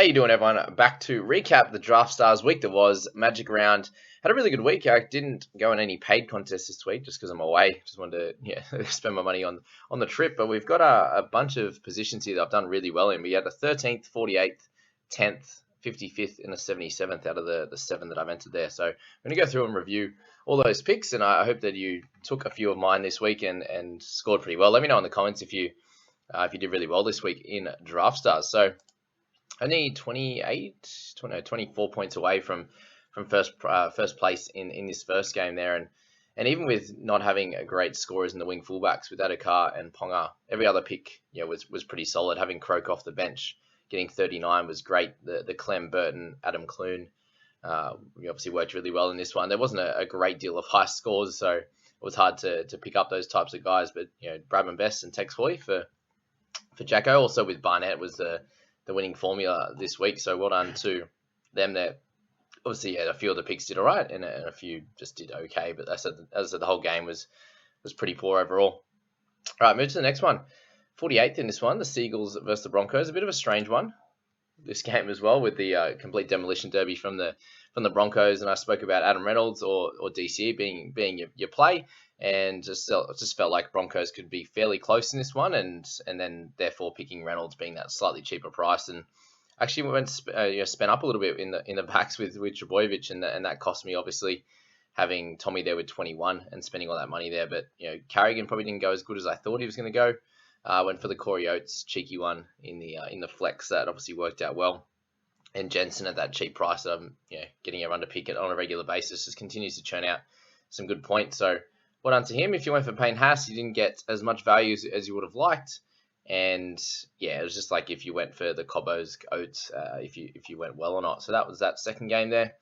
How you doing, everyone? Back to recap the Draftstars week that was. Magic round. Had a really good week. I didn't go on any paid contests this week just because I'm away. Just wanted to spend my money on the trip. But we've got a bunch of positions here that I've done really well in. We had a 13th, 48th, 10th, 55th, and a 77th out of the 7 that I've entered there. So I'm going to go through and review all those picks, and I hope that you took a few of mine this week and scored pretty well. Let me know in the comments if you did really well this week in Draftstars. So only 24 points away from first place in this first game there, and even with not having a great scorers in the wing fullbacks with Adokar and Ponga, every other pick was pretty solid. Having Croak off the bench, getting 39 was great. The Clem, Burton, Adam Clune, we obviously worked really well in this one. There wasn't a great deal of high scores, so it was hard to pick up those types of guys. But Bradman Best and Tex Hoy for Jacko, also with Barnett was the winning formula this week. So well done to them there. Obviously, a few of the picks did all right, and a few just did okay. But as I said, the whole game was pretty poor overall. All right, move to the next one. 48th in this one, the Seagulls versus the Broncos. A bit of a strange one, this game as well, with the complete demolition derby from the Broncos. And I spoke about Adam Reynolds or DCE being your play, and just felt like Broncos could be fairly close in this one, and then therefore picking Reynolds being that slightly cheaper price. And actually went spent up a little bit in the backs with Trbojevic, and that cost me, obviously, having Tommy there with 21 and spending all that money there. But Carrigan probably didn't go as good as I thought he was going to go. Went for the Corey Oates cheeky one in the flex. That obviously worked out well. And Jensen at that cheap price that I'm getting everyone to pick it on a regular basis just continues to churn out some good points. So well done to him. If you went for Payne Haas, you didn't get as much value as you would have liked. And it was just like if you went for the Cobbos, Oates, if you went well or not. So that was that second game there.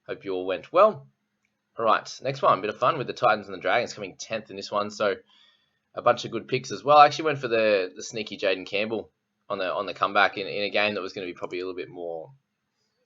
Hope you all went well. All right, next one, a bit of fun with the Titans and the Dragons coming 10th in this one. So a bunch of good picks as well. I actually went for the sneaky Jaden Campbell on the comeback in a game that was going to be probably a little bit more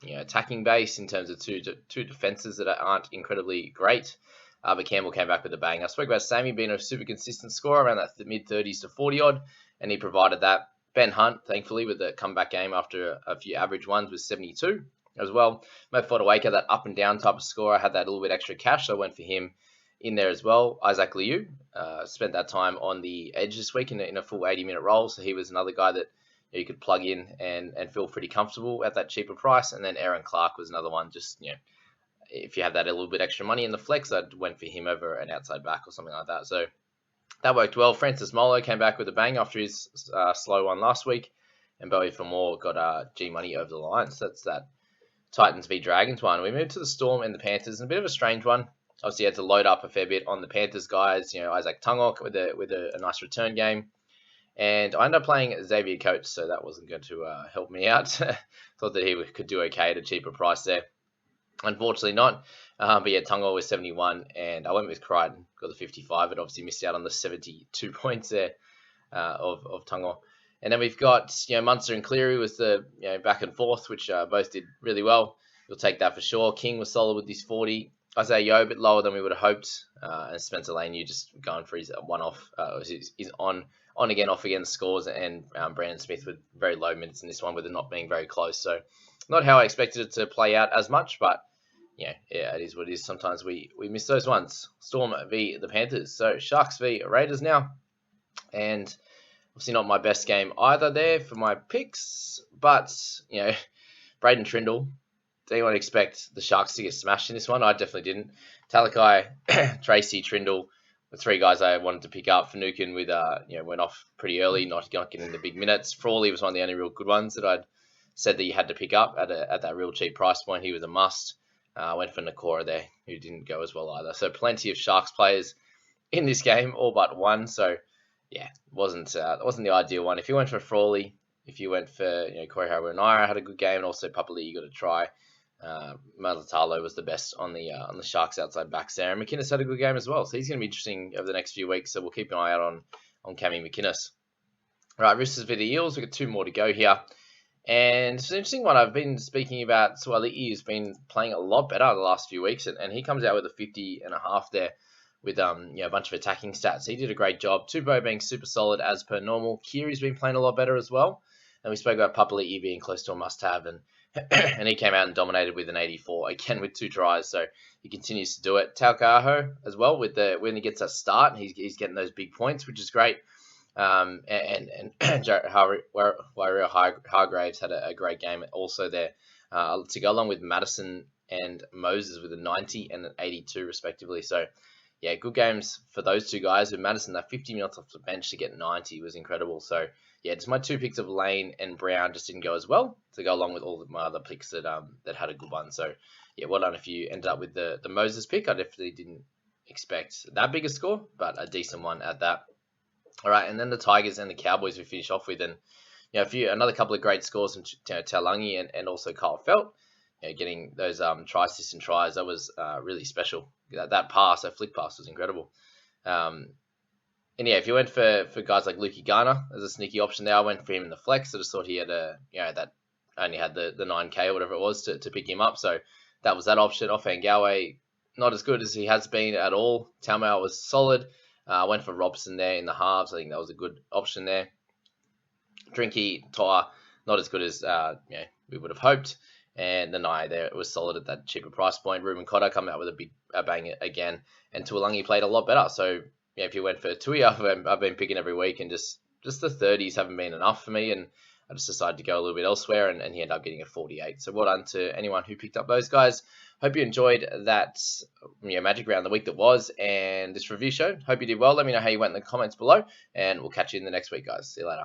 attacking base in terms of two defenses that aren't incredibly great. But Campbell came back with a bang. I spoke about Sammy being a super consistent scorer around that mid-30s to 40 odd, and he provided that. Ben Hunt, thankfully, with the comeback game after a few average ones, was 72 as well. Mo Fodawaker, that up and down type of scorer, had that little bit extra cash, so I went for him in there as well. Isaac Liu spent that time on the edge this week in a full 80-minute role, so he was another guy that you could plug in and feel pretty comfortable at that cheaper price. And then Aaron Clark was another one. Just if you have that a little bit extra money in the flex, I'd went for him over an outside back or something like that. So that worked well. Francis Molo came back with a bang after his slow one last week, and Bowie for more got G Money over the line. So that's that Titans v Dragons one. We moved to the Storm and the Panthers, and a bit of a strange one. Obviously, you had to load up a fair bit on the Panthers guys. Isaac Tungok with a nice return game. And I ended up playing Xavier Coates, so that wasn't going to help me out. Thought that he could do okay at a cheaper price there. Unfortunately not. But yeah, Tungo was 71, and I went with Crichton, got the 55, but obviously missed out on the 72 points there of Tungo. And then we've got Munster and Cleary was the back and forth, which both did really well. You'll take that for sure. King was solid with his 40. Isaiah Yeo a bit lower than we would have hoped, and Spencer Lane, you just going for his one-off, his on again, off again scores, and Brandon Smith with very low minutes in this one, with it not being very close. So not how I expected it to play out as much, but it is what it is. Sometimes we miss those ones. Storm v the Panthers. So Sharks v Raiders now, and obviously not my best game either there for my picks, but Braden Trindle. Did anyone expect the Sharks to get smashed in this one? I definitely didn't. Talakai, Tracy, Trindle, the three guys I wanted to pick up. Finucane with went off pretty early, not getting the big minutes. Frawley was one of the only real good ones that I'd said that you had to pick up at that real cheap price point. He was a must. Went for Nakora there, who didn't go as well either. So plenty of Sharks players in this game, all but one. So wasn't the ideal one. If you went for Frawley, if you went for Corey Harbour-Naira had a good game, and also Papali you got to try. Malatalo was the best on the Sharks outside backs there, and McInnes had a good game as well, so he's going to be interesting over the next few weeks, so we'll keep an eye out on Cammy McInnes. Right, Roosters v the Eels, we've got two more to go here, and it's an interesting one. I've been speaking about Suali'i, who's been playing a lot better the last few weeks, and he comes out with a 50.5 there with a bunch of attacking stats. He did a great job. Tupou being super solid as per normal. Kiri's been playing a lot better as well. And we spoke about Papali'i being close to a must-have, and and he came out and dominated with an 84 again with 2 tries. So he continues to do it. Taukaaho as well with when he gets that start, he's getting those big points, which is great. And Wario Hargraves had a great game also there to go along with Madison and Moses with a 90 and an 82 respectively. So yeah, good games for those 2 guys. With Madison, that 50 minutes off the bench to get 90 was incredible. So yeah, just my 2 picks of Lane and Brown just didn't go as well to go along with all of my other picks that had a good one. So yeah, well done if you ended up with the Moses pick. I definitely didn't expect that big a score, but a decent one at that. All right, and then the Tigers and the Cowboys we finish off with, and another couple of great scores from Talangi and also Kyle Felt. Getting those try assists and tries, that was really special. That flick pass was incredible. And yeah, if you went for guys like Lukey Garner as a sneaky option there, I went for him in the flex. I just thought he had that only had the 9K or whatever it was to pick him up. So that was that option. Offhand Galway, not as good as he has been at all. Taumau was solid. Went for Robson there in the halves. I think that was a good option there. Drinky, Toa, not as good as we would have hoped. And the Nai there was solid at that cheaper price point. Ruben Cotter coming out with a bang again. And Tuolangi played a lot better. So yeah, if you went for Tui, I've been picking every week, and just the 30s haven't been enough for me. And I just decided to go a little bit elsewhere, and he ended up getting a 48. So well done to anyone who picked up those guys. Hope you enjoyed that Magic Round the week that was, and this review show. Hope you did well. Let me know how you went in the comments below, and we'll catch you in the next week, guys. See you later.